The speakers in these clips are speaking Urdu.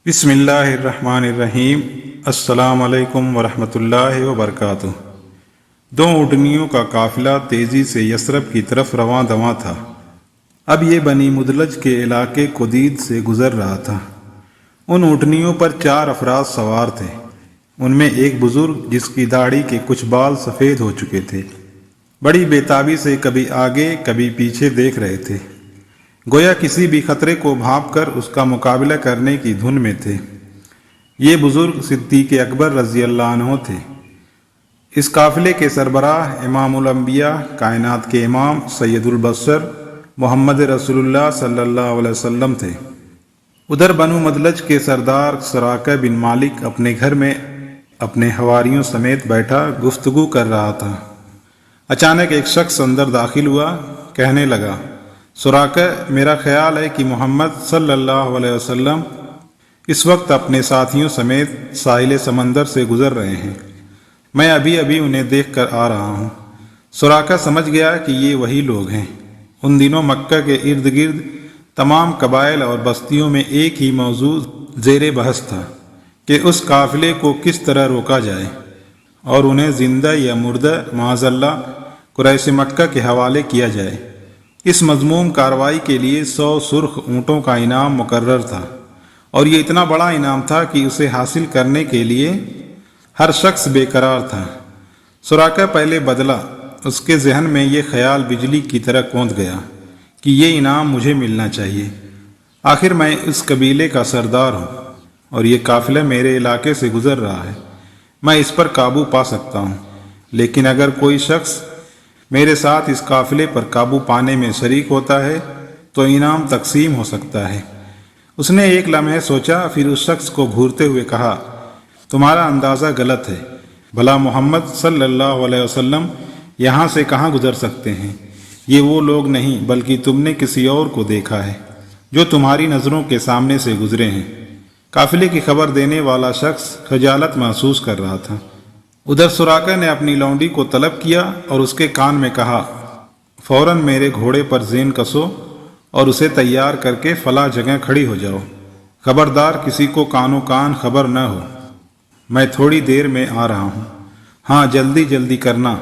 بسم اللہ الرحمن الرحیم۔ السلام علیکم ورحمۃ اللہ وبرکاتہ۔ دو اونٹنیوں کا قافلہ تیزی سے یثرب کی طرف رواں دواں تھا۔ اب یہ بنی مدلج کے علاقے قدید سے گزر رہا تھا۔ ان اونٹنیوں پر 4 افراد سوار تھے۔ ان میں ایک بزرگ جس کی داڑھی کے کچھ بال سفید ہو چکے تھے، بڑی بےتابی سے کبھی آگے کبھی پیچھے دیکھ رہے تھے، گویا کسی بھی خطرے کو بھانپ کر اس کا مقابلہ کرنے کی دھن میں تھے۔ یہ بزرگ صدیق اکبر رضی اللہ عنہ تھے۔ اس قافلے کے سربراہ امام الانبیاء، کائنات کے امام سید البشر محمد رسول اللہ صلی اللہ علیہ وسلم تھے۔ ادھر بنو مدلج کے سردار سراقہ بن مالک اپنے گھر میں اپنے حواریوں سمیت بیٹھا گفتگو کر رہا تھا۔ اچانک ایک شخص اندر داخل ہوا، کہنے لگا، سراقہ، میرا خیال ہے کہ محمد صلی اللہ علیہ وسلم اس وقت اپنے ساتھیوں سمیت ساحل سمندر سے گزر رہے ہیں۔ میں ابھی انہیں دیکھ کر آ رہا ہوں۔ سراقہ سمجھ گیا کہ یہ وہی لوگ ہیں۔ ان دنوں مکہ کے ارد گرد تمام قبائل اور بستیوں میں ایک ہی موضوع زیر بحث تھا کہ اس قافلے کو کس طرح روکا جائے اور انہیں زندہ یا مردہ معاذ اللہ قریش مکہ کے حوالے کیا جائے۔ اس مذموم کارروائی کے لیے 100 سرخ اونٹوں کا انعام مقرر تھا، اور یہ اتنا بڑا انعام تھا کہ اسے حاصل کرنے کے لیے ہر شخص بے قرار تھا۔ سراقہ پہلے بدلا، اس کے ذہن میں یہ خیال بجلی کی طرح کونت گیا کہ یہ انعام مجھے ملنا چاہیے۔ آخر میں اس قبیلے کا سردار ہوں اور یہ قافلہ میرے علاقے سے گزر رہا ہے، میں اس پر قابو پا سکتا ہوں، لیکن اگر کوئی شخص میرے ساتھ اس قافلے پر قابو پانے میں شریک ہوتا ہے تو انعام تقسیم ہو سکتا ہے۔ اس نے ایک لمحے سوچا، پھر اس شخص کو گھورتے ہوئے کہا، تمہارا اندازہ غلط ہے۔ بھلا محمد صلی اللہ علیہ وسلم یہاں سے کہاں گزر سکتے ہیں؟ یہ وہ لوگ نہیں بلکہ تم نے کسی اور کو دیکھا ہے جو تمہاری نظروں کے سامنے سے گزرے ہیں۔ قافلے کی خبر دینے والا شخص خجالت محسوس کر رہا تھا۔ ادھر سراقہ نے اپنی لونڈی کو طلب کیا اور اس کے کان میں کہا، فوراً میرے گھوڑے پر زین کسو اور اسے تیار کر کے فلاں جگہ کھڑی ہو جاؤ۔ خبردار کسی کو کانوں کان خبر نہ ہو، میں تھوڑی دیر میں آ رہا ہوں۔ ہاں، جلدی کرنا،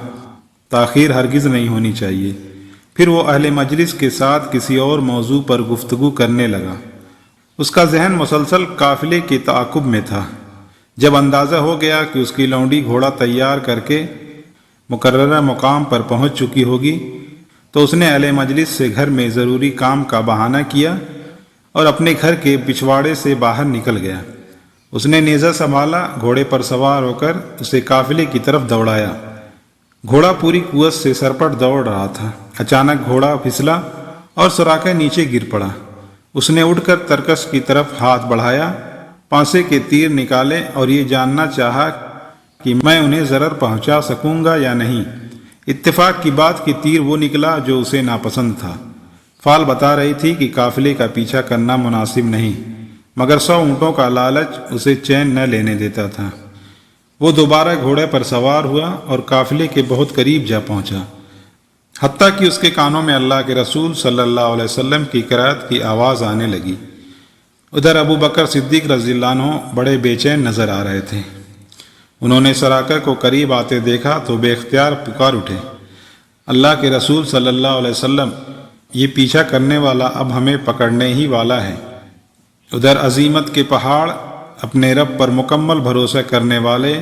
تاخیر ہرگز نہیں ہونی چاہیے۔ پھر وہ اہل مجلس کے ساتھ کسی اور موضوع پر گفتگو کرنے لگا۔ اس کا ذہن مسلسل قافلے کے تعاقب میں تھا۔ جب اندازہ ہو گیا کہ اس کی لونڈی گھوڑا تیار کر کے مقررہ مقام پر پہنچ چکی ہوگی تو اس نے اہل مجلس سے گھر میں ضروری کام کا بہانہ کیا اور اپنے گھر کے پچھواڑے سے باہر نکل گیا۔ اس نے نیزہ سنبھالا، گھوڑے پر سوار ہو کر اسے قافلے کی طرف دوڑایا۔ گھوڑا پوری قوت سے سرپٹ دوڑ رہا تھا۔ اچانک گھوڑا پھسلا اور سراقہ نیچے گر پڑا۔ اس نے اٹھ کر ترکش کی طرف ہاتھ بڑھایا، پانسے کے تیر نکالے اور یہ جاننا چاہا کہ میں انہیں ضرر پہنچا سکوں گا یا نہیں۔ اتفاق کی بات کہ تیر وہ نکلا جو اسے ناپسند تھا۔ فال بتا رہی تھی کہ قافلے کا پیچھا کرنا مناسب نہیں، مگر 100 اونٹوں کا لالچ اسے چین نہ لینے دیتا تھا۔ وہ دوبارہ گھوڑے پر سوار ہوا اور قافلے کے بہت قریب جا پہنچا، حتیٰ کہ اس کے کانوں میں اللہ کے رسول صلی اللہ علیہ وسلم کی قرأت کی آواز آنے لگی۔ ادھر ابو بکر صدیق رضی اللہ عنہ بڑے بے چین نظر آ رہے تھے۔ انہوں نے سراقہ کو قریب آتے دیکھا تو بے اختیار پکار اٹھے، اللہ کے رسول صلی اللہ علیہ وسلم، یہ پیچھا کرنے والا اب ہمیں پکڑنے ہی والا ہے۔ ادھر عظیمت کے پہاڑ، اپنے رب پر مکمل بھروسہ کرنے والے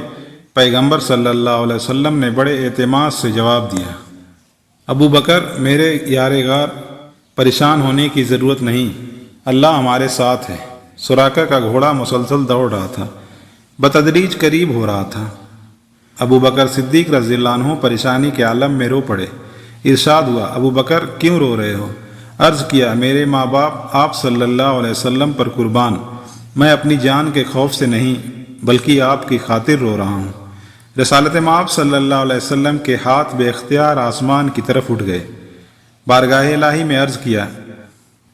پیغمبر صلی اللہ علیہ وسلم نے بڑے اعتماد سے جواب دیا، ابو بکر، میرے یار غار، پریشان ہونے کی ضرورت نہیں، اللہ ہمارے ساتھ ہے۔ سراقہ کا گھوڑا مسلسل دوڑ رہا تھا، بتدریج قریب ہو رہا تھا۔ ابو بکر صدیق رضی اللہ عنہ پریشانی کے عالم میں رو پڑے۔ ارشاد ہوا، ابو بکر کیوں رو رہے ہو؟ عرض کیا، میرے ماں باپ آپ صلی اللہ علیہ وسلم پر قربان، میں اپنی جان کے خوف سے نہیں بلکہ آپ کی خاطر رو رہا ہوں۔ رسالت مآب صلی اللہ علیہ وسلم کے ہاتھ بے اختیار آسمان کی طرف اٹھ گئے۔ بارگاہ الہی میں عرض کیا،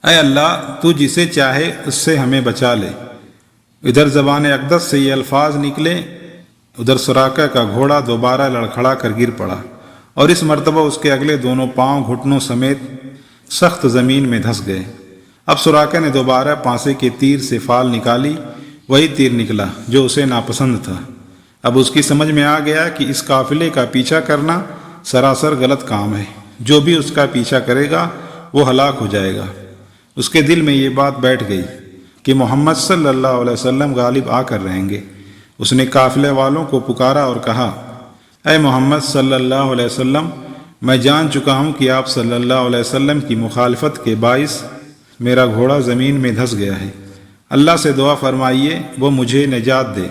اے اللہ، تو جسے چاہے اس سے ہمیں بچا لے۔ ادھر زبان اقدس سے یہ الفاظ نکلے، ادھر سراقہ کا گھوڑا دوبارہ لڑکھڑا کر گر پڑا اور اس مرتبہ اس کے اگلے دونوں پاؤں گھٹنوں سمیت سخت زمین میں دھس گئے۔ اب سراقہ نے دوبارہ پانسے کے تیر سے فال نکالی، وہی تیر نکلا جو اسے ناپسند تھا۔ اب اس کی سمجھ میں آ گیا کہ اس قافلے کا پیچھا کرنا سراسر غلط کام ہے، جو بھی اس کا پیچھا کرے گا وہ ہلاک ہو جائے گا۔ اس کے دل میں یہ بات بیٹھ گئی کہ محمد صلی اللہ علیہ وسلم غالب آ کر رہیں گے۔ اس نے قافلے والوں کو پکارا اور کہا، اے محمد صلی اللہ علیہ وسلم، میں جان چکا ہوں کہ آپ صلی اللہ علیہ وسلم کی مخالفت کے باعث میرا گھوڑا زمین میں دھس گیا ہے۔ اللہ سے دعا فرمائیے وہ مجھے نجات دے۔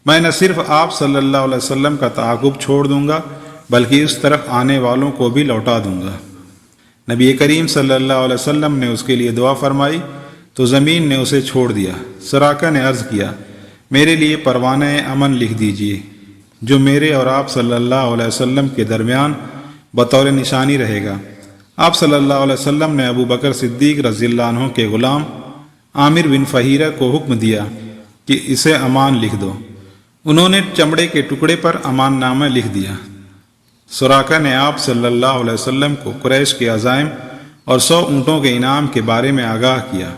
میں نہ صرف آپ صلی اللہ علیہ وسلم کا تعاقب چھوڑ دوں گا بلکہ اس طرف آنے والوں کو بھی لوٹا دوں گا۔ نبی کریم صلی اللہ علیہ وسلم نے اس کے لیے دعا فرمائی تو زمین نے اسے چھوڑ دیا۔ سراقہ نے عرض کیا، میرے لیے پروانہ امن لکھ دیجئے جو میرے اور آپ صلی اللہ علیہ وسلم کے درمیان بطور نشانی رہے گا۔ آپ صلی اللہ علیہ وسلم نے ابو بکر صدیق رضی اللہ عنہ کے غلام عامر بن فہیرہ کو حکم دیا کہ اسے امان لکھ دو۔ انہوں نے چمڑے کے ٹکڑے پر امان نامہ لکھ دیا۔ سراقہ نے آپ صلی اللہ علیہ وسلم کو قریش کے عزائم اور 100 اونٹوں کے انعام کے بارے میں آگاہ کیا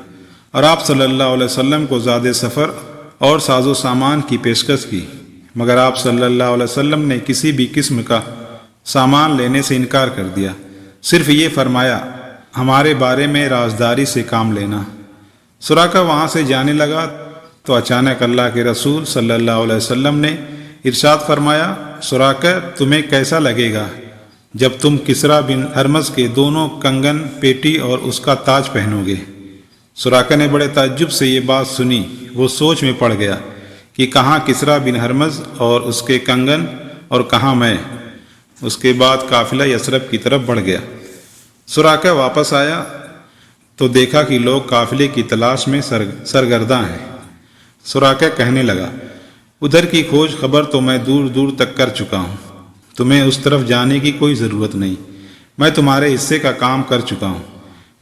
اور آپ صلی اللہ علیہ وسلم کو زاد سفر اور ساز و سامان کی پیشکش کی، مگر آپ صلی اللہ علیہ وسلم نے کسی بھی قسم کا سامان لینے سے انکار کر دیا، صرف یہ فرمایا ہمارے بارے میں رازداری سے کام لینا۔ سراقہ وہاں سے جانے لگا تو اچانک اللہ کے رسول صلی اللہ علیہ وسلم نے ارشاد فرمایا، سراقہ تمہیں کیسا لگے گا جب تم کسریٰ بن ہرمز کے دونوں کنگن، پیٹی اور اس کا تاج پہنو گے؟ سراقہ نے بڑے تعجب سے یہ بات سنی۔ وہ سوچ میں پڑ گیا کہ کہاں کسریٰ بن ہرمز اور اس کے کنگن اور کہاں میں۔ اس کے بعد قافلہ یثرب کی طرف بڑھ گیا۔ سراقہ واپس آیا تو دیکھا کہ لوگ قافلے کی تلاش میں سرگرداں ہیں۔ سراقہ کہنے لگا، ادھر کی کھوج خبر تو میں دور دور تک کر چکا ہوں، تمہیں اس طرف جانے کی کوئی ضرورت نہیں، میں تمہارے حصے کا کام کر چکا ہوں۔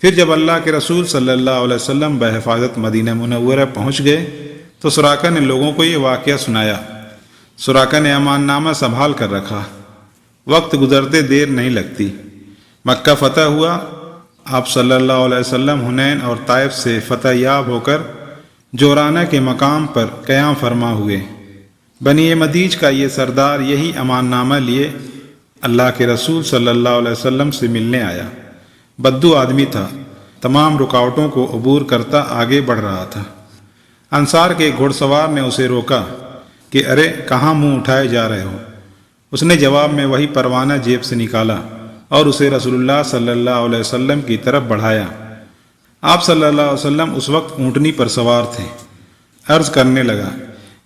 پھر جب اللہ کے رسول صلی اللہ علیہ وسلم بحفاظت مدینہ منورہ پہنچ گئے تو سراقہ نے لوگوں کو یہ واقعہ سنایا۔ سراقہ نے امان نامہ سنبھال کر رکھا۔ وقت گزرتے دیر نہیں لگتی، مکہ فتح ہوا۔ آپ صلی اللہ علیہ وسلم حنین اور طائف سے فتح یاب ہو کر جورانہ کے مقام پر قیام فرما ہوئے۔ بنی مدیج کا یہ سردار یہی امان نامہ لیے اللہ کے رسول صلی اللہ علیہ وسلم سے ملنے آیا۔ بدو آدمی تھا، تمام رکاوٹوں کو عبور کرتا آگے بڑھ رہا تھا۔ انصار کے گھوڑ سوار نے اسے روکا کہ ارے کہاں منہ اٹھائے جا رہے ہو؟ اس نے جواب میں وہی پروانہ جیب سے نکالا اور اسے رسول اللہ صلی اللہ علیہ وسلم کی طرف بڑھایا۔ آپ صلی اللہ علیہ وسلم اس وقت اونٹنی پر سوار تھے۔ عرض کرنے لگا،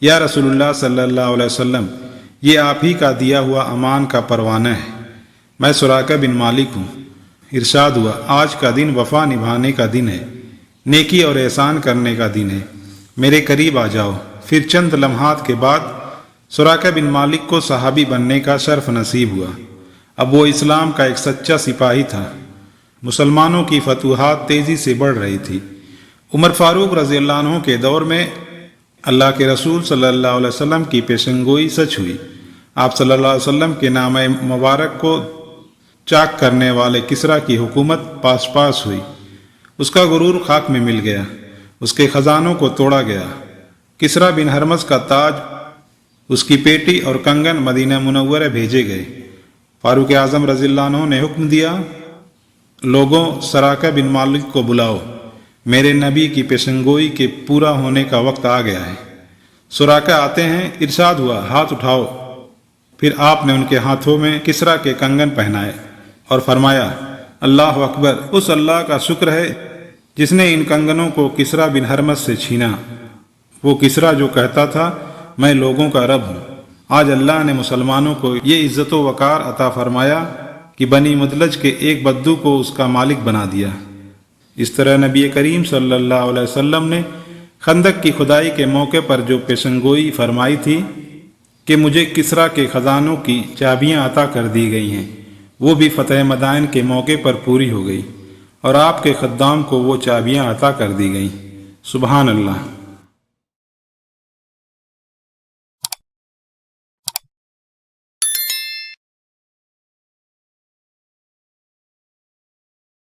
یا رسول اللہ صلی اللہ علیہ وسلم، یہ آپ ہی کا دیا ہوا امان کا پروانہ ہے، میں سراقہ بن مالک ہوں۔ ارشاد ہوا، آج کا دن وفا نبھانے کا دن ہے، نیکی اور احسان کرنے کا دن ہے، میرے قریب آ جاؤ۔ پھر چند لمحات کے بعد سراقہ بن مالک کو صحابی بننے کا شرف نصیب ہوا۔ اب وہ اسلام کا ایک سچا سپاہی تھا۔ مسلمانوں کی فتوحات تیزی سے بڑھ رہی تھی۔ عمر فاروق رضی اللہ عنہ کے دور میں اللہ کے رسول صلی اللہ علیہ وسلم کی پیشنگوئی سچ ہوئی۔ آپ صلی اللہ علیہ وسلم کے نام مبارک کو چاک کرنے والے کسریٰ کی حکومت پاس پاس ہوئی۔ اس کا غرور خاک میں مل گیا، اس کے خزانوں کو توڑا گیا۔ کسریٰ بن ہرمز کا تاج، اس کی پیٹی اور کنگن مدینہ منورہ بھیجے گئے۔ فاروق اعظم رضی اللہ عنہ نے حکم دیا، لوگوں سراقہ بن مالک کو بلاؤ، میرے نبی کی پیشنگوئی کے پورا ہونے کا وقت آ گیا ہے۔ سراقہ آتے ہیں، ارشاد ہوا، ہاتھ اٹھاؤ۔ پھر آپ نے ان کے ہاتھوں میں کسریٰ کے کنگن پہنائے اور فرمایا، اللہ اکبر، اس اللہ کا شکر ہے جس نے ان کنگنوں کو کسریٰ بن ہرمز سے چھینا۔ وہ کسریٰ جو کہتا تھا میں لوگوں کا رب ہوں، آج اللہ نے مسلمانوں کو یہ عزت و وقار عطا فرمایا کہ بنی مدلج کے ایک بدو کو اس کا مالک بنا دیا۔ اس طرح نبی کریم صلی اللہ علیہ وسلم نے خندق کی کھدائی کے موقع پر جو پیشنگوئی فرمائی تھی کہ مجھے کسریٰ کے خزانوں کی چابیاں عطا کر دی گئی ہیں، وہ بھی فتح مدائن کے موقع پر پوری ہو گئی اور آپ کے خدام کو وہ چابیاں عطا کر دی گئیں۔ سبحان اللہ۔